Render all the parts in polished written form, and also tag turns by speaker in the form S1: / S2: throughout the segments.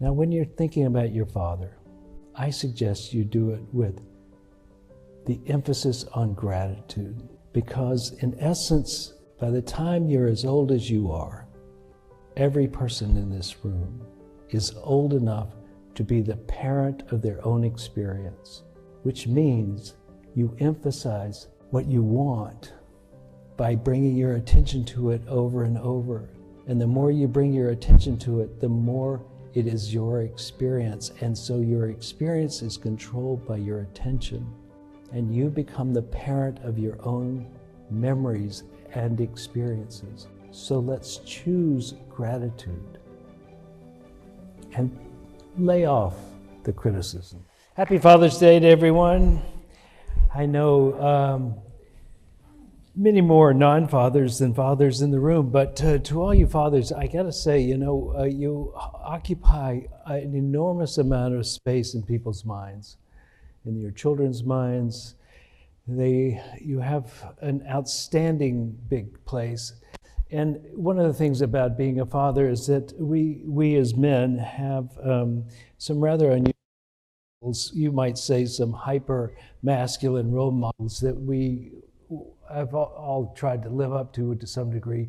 S1: Now, when you're thinking about your father, I suggest you do it with the emphasis on gratitude, because in essence, by the time you're as old as you are, every person in this room is old enough to be the parent of their own experience, which means you emphasize what you want by bringing your attention to it over and over. And the more you bring your attention to it, the more it is your experience. And so your experience is controlled by your attention. And you become the parent of your own memories and experiences. So let's choose gratitude and lay off the criticism. Happy Father's Day to everyone. I know many more non-fathers than fathers in the room, but to all you fathers, I gotta say, you occupy an enormous amount of space in people's minds, in your children's minds. You have an outstanding big place. And one of the things about being a father is that we as men have some rather unusual, you might say some hyper-masculine role models that I've all tried to live up to some degree.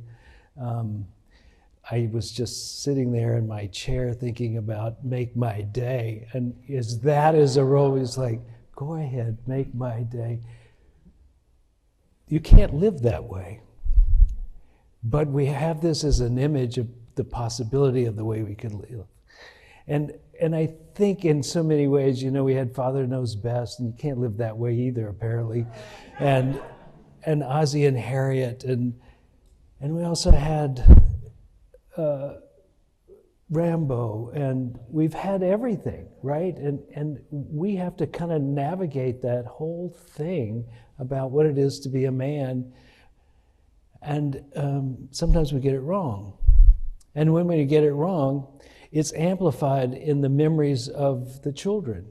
S1: I was just sitting there in my chair thinking about make my day. And that is a role, it's like, go ahead, make my day. You can't live that way. But we have this as an image of the possibility of the way we could live. And I think in so many ways, we had Father Knows Best, and you can't live that way either, apparently. And Ozzie and Harriet, and we also had Rambo, and we've had everything, right? And we have to kind of navigate that whole thing about what it is to be a man. And sometimes we get it wrong. And when we get it wrong, it's amplified in the memories of the children,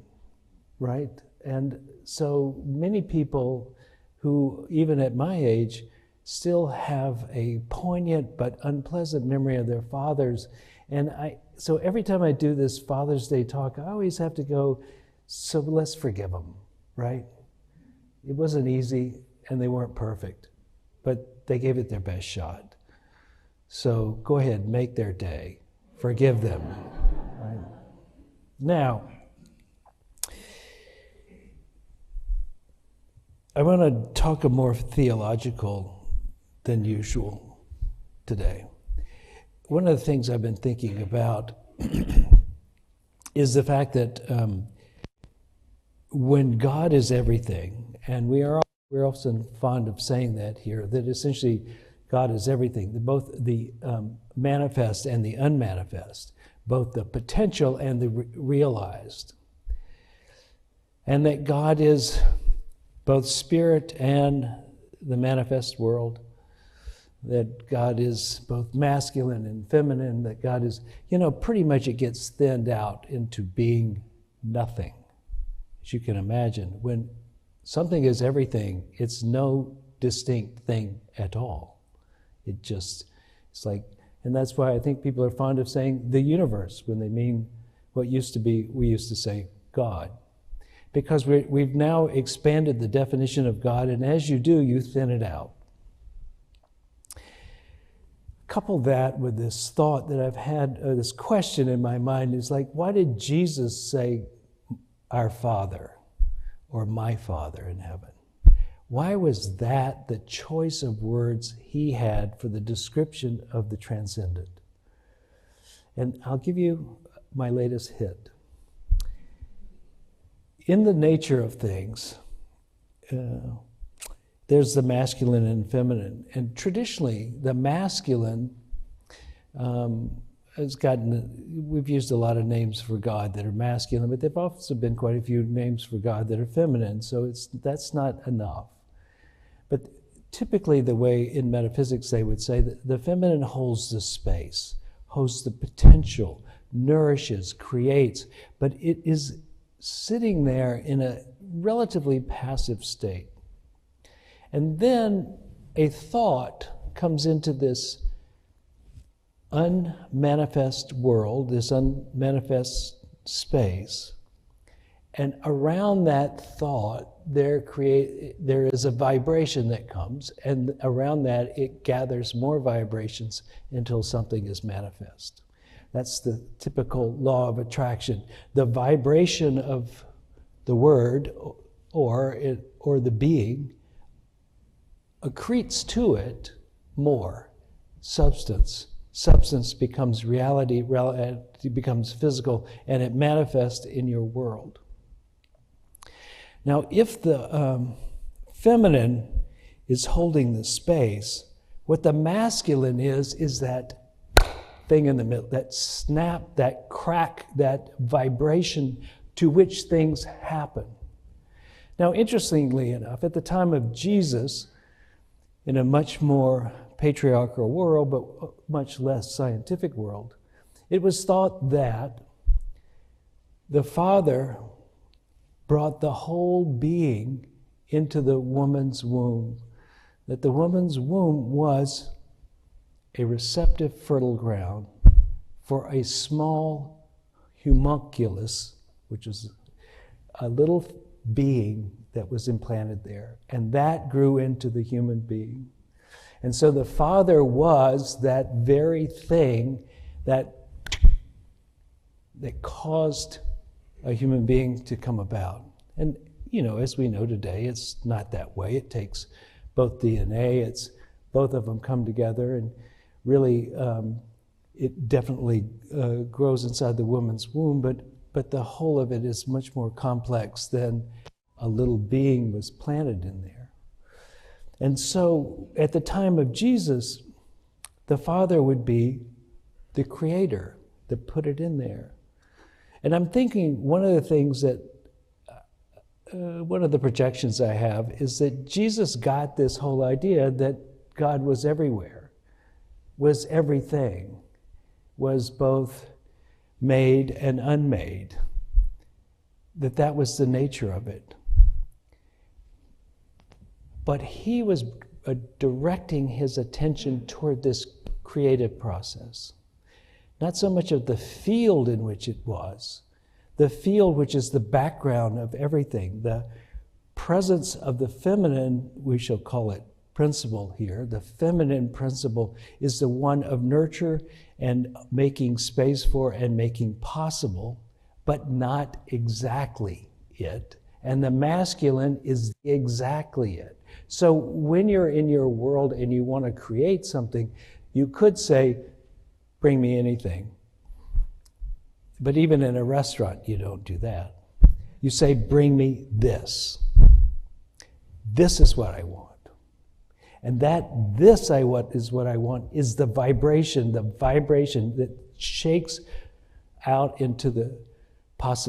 S1: right? And so many people who, even at my age, still have a poignant but unpleasant memory of their fathers. And so every time I do this Father's Day talk, I always have to go, so let's forgive them, right? It wasn't easy, and they weren't perfect, but they gave it their best shot. So go ahead, make their day. Forgive them. Right? Now, I want to talk a more theological than usual today. One of the things I've been thinking about is the fact that when God is everything, and we're often fond of saying that here, that essentially God is everything, both the manifest and the unmanifest, both the potential and the realized, and that God is both spirit and the manifest world, that God is both masculine and feminine, that God is, pretty much it gets thinned out into being nothing. As you can imagine, when something is everything, it's no distinct thing at all. It's like, and that's why I think people are fond of saying the universe when they mean what we used to say God. Because we've now expanded the definition of God, and as you do, you thin it out. Couple that with this thought that I've had, this question in my mind is like, why did Jesus say our Father or my Father in heaven? Why was that the choice of words he had for the description of the transcendent? And I'll give you my latest hit. In the nature of things, there's the masculine and feminine. And traditionally, the masculine we've used a lot of names for God that are masculine, but there've also been quite a few names for God that are feminine, so that's not enough. But typically the way in metaphysics they would say that the feminine holds the space, holds the potential, nourishes, creates, but it is sitting there in a relatively passive state. And then a thought comes into this unmanifest world, this unmanifest space, and around that thought, there is a vibration that comes, and around that it gathers more vibrations until something is manifest. That's the typical law of attraction. The vibration of the word or the being accretes to it more substance. Substance becomes reality, reality becomes physical, and it manifests in your world. Now, if the feminine is holding the space, what the masculine is that thing in the middle, that snap, that crack, that vibration to which things happen. Now, interestingly enough, at the time of Jesus, in a much more patriarchal world, but much less scientific world, it was thought that the Father brought the whole being into the woman's womb, that the woman's womb was a receptive fertile ground for a small homunculus, which is a little being that was implanted there, and that grew into the human being. And so the Father was that very thing that caused a human being to come about. And, as we know today, it's not that way. It takes both DNA, both of them come together, and really it definitely grows inside the woman's womb, but the whole of it is much more complex than a little being was planted in there. And so at the time of Jesus, the Father would be the creator that put it in there. And I'm thinking one of the things that, one of the projections I have is that Jesus got this whole idea that God was everywhere, was everything, was both made and unmade, that was the nature of it. But he was directing his attention toward this creative process. Not so much of the field in which it was, the field which is the background of everything, the presence of the feminine, we shall call it principle here. The feminine principle is the one of nurture and making space for and making possible, but not exactly it. And the masculine is exactly it. So when you're in your world and you want to create something, you could say, bring me anything. But even in a restaurant, you don't do that. You say, bring me this. This is what I want. And this I want is what I want is the vibration that shakes out into the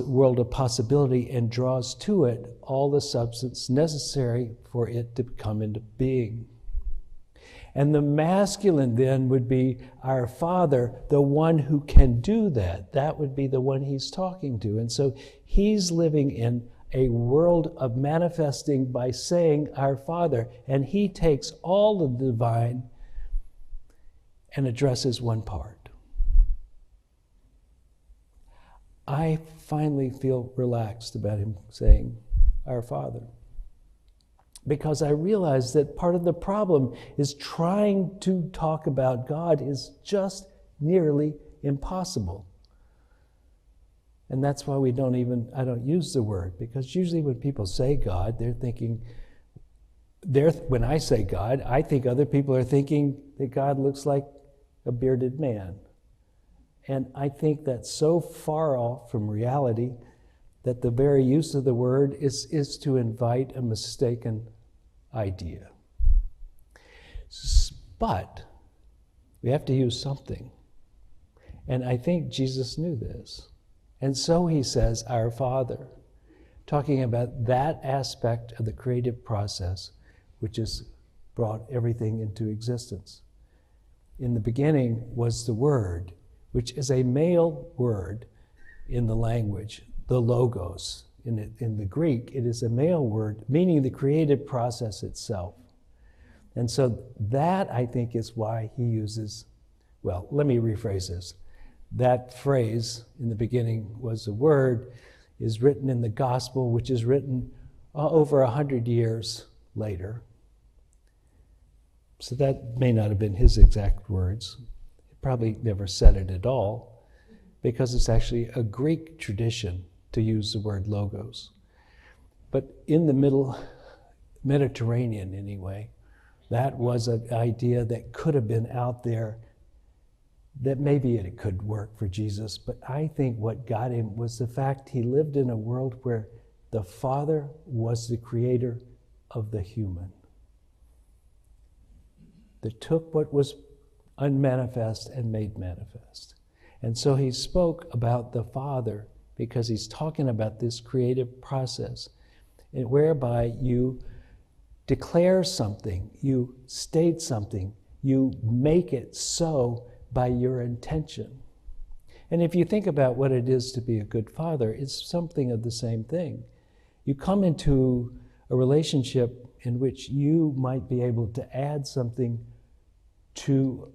S1: world of possibility and draws to it all the substance necessary for it to come into being. And the masculine then would be our Father, the one who can do that. That would be the one he's talking to. And so he's living in a world of manifesting by saying our Father, and he takes all of the divine and addresses one part. I finally feel relaxed about him saying our Father, because I realize that part of the problem is trying to talk about God is just nearly impossible. And that's why I don't use the word, because usually when people say God, they're thinking, when I say God, I think other people are thinking that God looks like a bearded man. And I think that's so far off from reality that the very use of the word is to invite a mistaken idea. But we have to use something. And I think Jesus knew this. And so he says, our Father, talking about that aspect of the creative process which has brought everything into existence. In the beginning was the Word, which is a male word in the language, the logos. In the Greek, it is a male word, meaning the creative process itself. And so that, I think, is why he uses Well, let me rephrase this. That phrase in the beginning was a word, is written in the gospel, which is written over 100 years later. So that may not have been his exact words. He probably never said it at all, because it's actually a Greek tradition to use the word logos. But in the middle Mediterranean anyway, that was an idea that could have been out there, that maybe it could work for Jesus. But I think what got him was the fact he lived in a world where the Father was the creator of the human, that took what was unmanifest and made manifest. And so he spoke about the Father because he's talking about this creative process whereby you declare something, you state something, you make it so by your intention. And if you think about what it is to be a good father, it's something of the same thing. You come into a relationship in which you might be able to add something to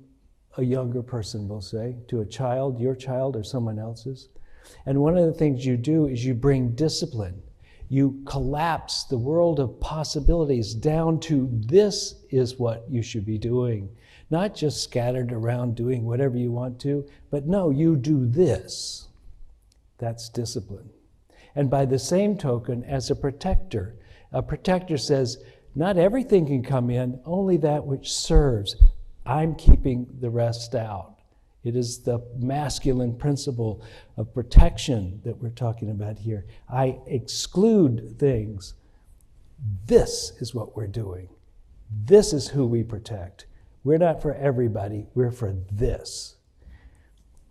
S1: a younger person, we'll say, to a child, your child or someone else's. And one of the things you do is you bring discipline. You collapse the world of possibilities down to this is what you should be doing. Not just scattered around doing whatever you want to, but no, you do this. That's discipline. And by the same token, as a protector says, not everything can come in, only that which serves. I'm keeping the rest out. It is the masculine principle of protection that we're talking about here. I exclude things. This is what we're doing. This is who we protect. We're not for everybody, we're for this.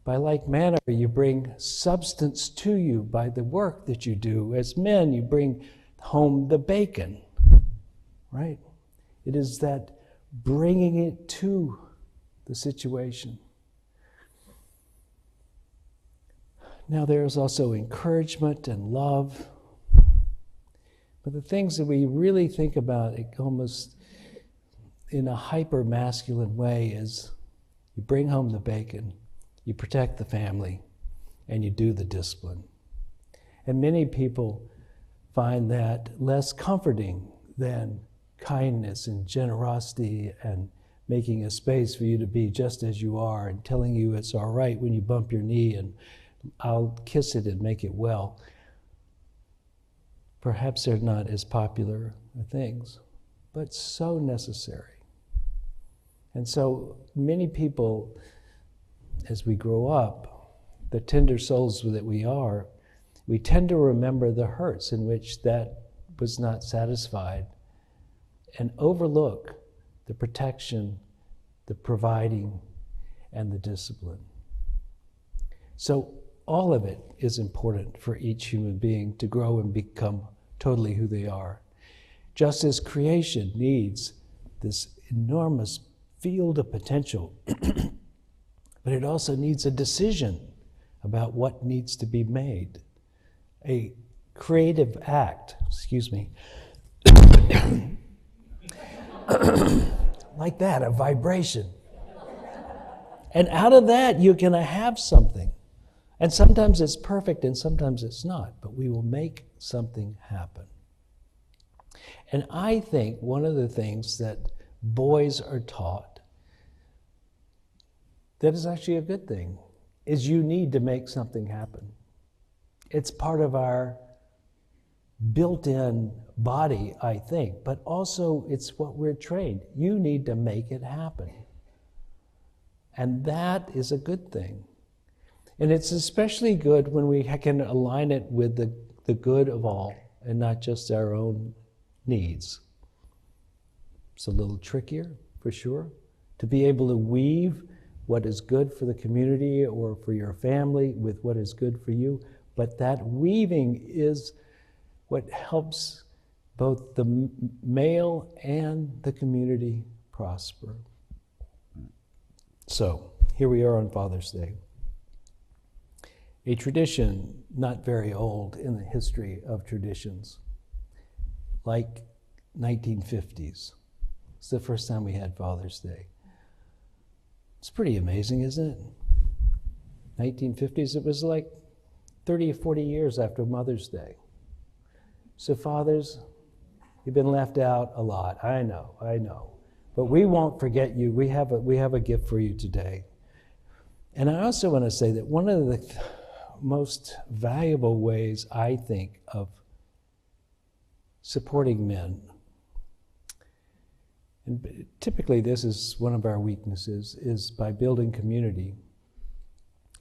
S1: By like manner, you bring substance to you by the work that you do. As men, you bring home the bacon, right? It is that bringing it to the situation. Now, there's also encouragement and love. But the things that we really think about, it almost in a hyper-masculine way, is you bring home the bacon, you protect the family, and you do the discipline. And many people find that less comforting than kindness and generosity and making a space for you to be just as you are and telling you it's all right when you bump your knee and I'll kiss it and make it well. Perhaps they're not as popular things, but so necessary. And so many people, as we grow up, the tender souls that we are, we tend to remember the hurts in which that was not satisfied and overlook the protection, the providing, and the discipline. So all of it is important for each human being to grow and become totally who they are. Just as creation needs this enormous field of potential, but it also needs a decision about what needs to be made. A creative act, like that, a vibration. And out of that, you're going to have something. And sometimes it's perfect and sometimes it's not, but we will make something happen. And I think one of the things that boys are taught that is actually a good thing is you need to make something happen. It's part of our built-in body, I think, but also it's what we're trained. You need to make it happen. And that is a good thing. And it's especially good when we can align it with the good of all and not just our own needs. It's a little trickier, for sure, to be able to weave what is good for the community or for your family with what is good for you. But that weaving is what helps both the male and the community prosper. So, here we are on Father's Day. A tradition not very old in the history of traditions, like 1950s. It's the first time we had Father's Day. It's pretty amazing, isn't it? 1950s, it was like 30 or 40 years after Mother's Day. So fathers, you've been left out a lot. I know. But we won't forget you. We have a gift for you today. And I also want to say that one of the most valuable ways, I think, of supporting men, and typically this is one of our weaknesses, is by building community.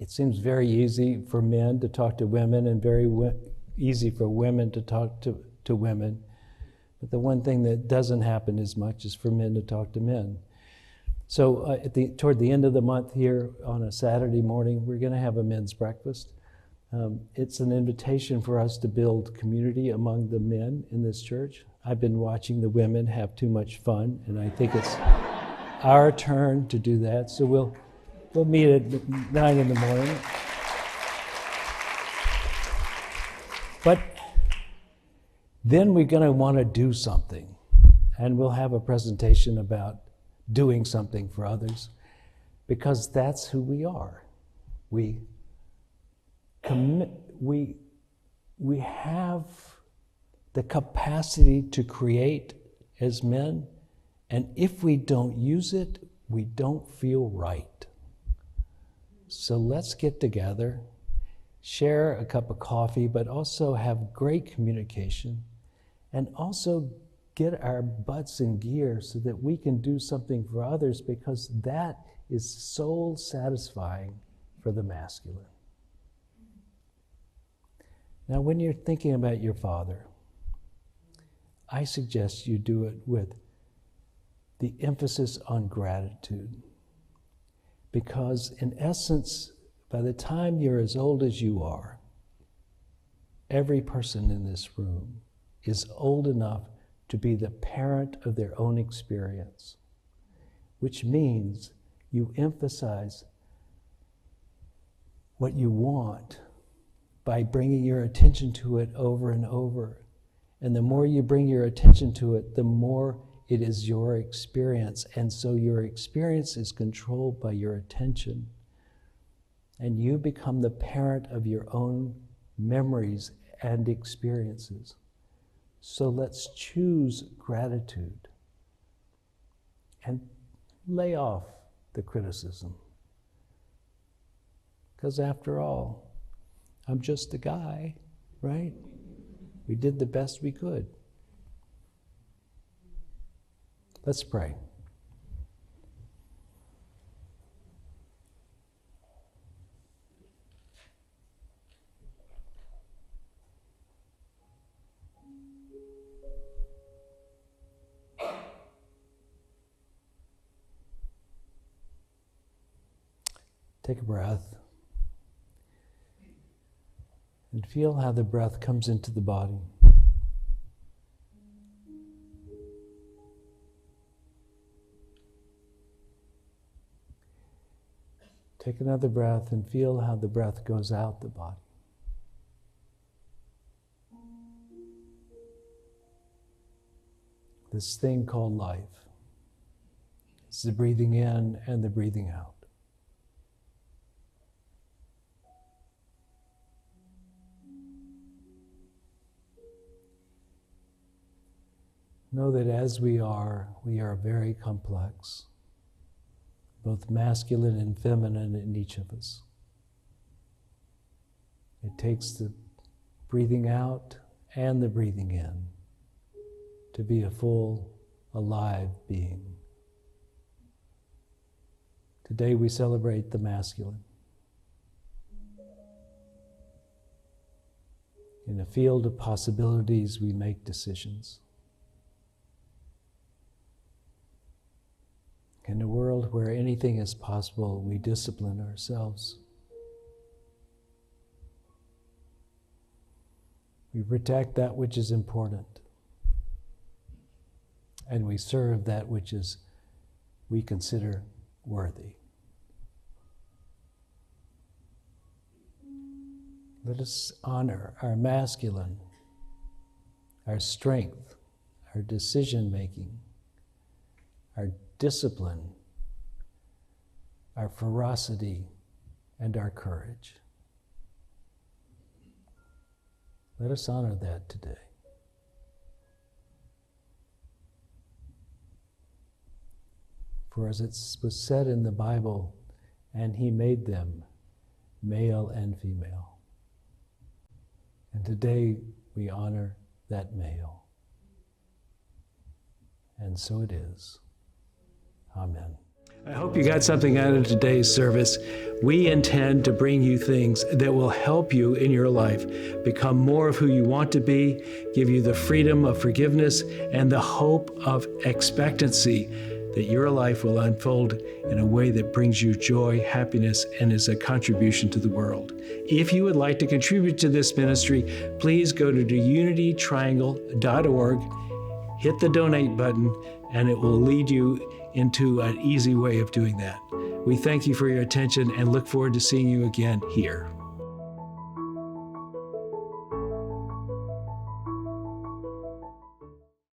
S1: It seems very easy for men to talk to women and very easy for women to talk to women. But the one thing that doesn't happen as much is for men to talk to men. So toward the end of the month here on a Saturday morning, we're going to have a men's breakfast. It's an invitation for us to build community among the men in this church. I've been watching the women have too much fun, and I think it's our turn to do that. So we'll meet at 9 in the morning. But then we're going to want to do something, and we'll have a presentation about doing something for others, because that's who we are. We have the capacity to create as men, and if we don't use it, we don't feel right. So let's get together, share a cup of coffee, but also have great communication, and also get our butts in gear so that we can do something for others, because that is soul satisfying for the masculine. Now, when you're thinking about your father, I suggest you do it with the emphasis on gratitude. Because in essence, by the time you're as old as you are, every person in this room is old enough to be the parent of their own experience, which means you emphasize what you want by bringing your attention to it over and over. And the more you bring your attention to it, the more it is your experience. And so your experience is controlled by your attention. And you become the parent of your own memories and experiences. So let's choose gratitude and lay off the criticism. Because after all, I'm just a guy, right? We did the best we could. Let's pray. Take a breath and feel how the breath comes into the body. Take another breath and feel how the breath goes out the body. This thing called life. It's the breathing in and the breathing out. Know that as we are very complex, both masculine and feminine in each of us. It takes the breathing out and the breathing in to be a full, alive being. Today we celebrate the masculine. In a field of possibilities, we make decisions. In a world where anything is possible, we discipline ourselves. We protect that which is important. And we serve that which is we consider worthy. Let us honor our masculine, our strength, our decision-making, our discipline, our ferocity, and our courage. Let us honor that today. For as it was said in the Bible, and he made them male and female. And today we honor that male. And so it is. Amen. I hope you got something out of today's service. We intend to bring you things that will help you in your life become more of who you want to be, give you the freedom of forgiveness and the hope of expectancy that your life will unfold in a way that brings you joy, happiness, and is a contribution to the world. If you would like to contribute to this ministry, please go to unitytriangle.org, hit the donate button, and it will lead you into an easy way of doing that. We thank you for your attention and look forward to seeing you again here.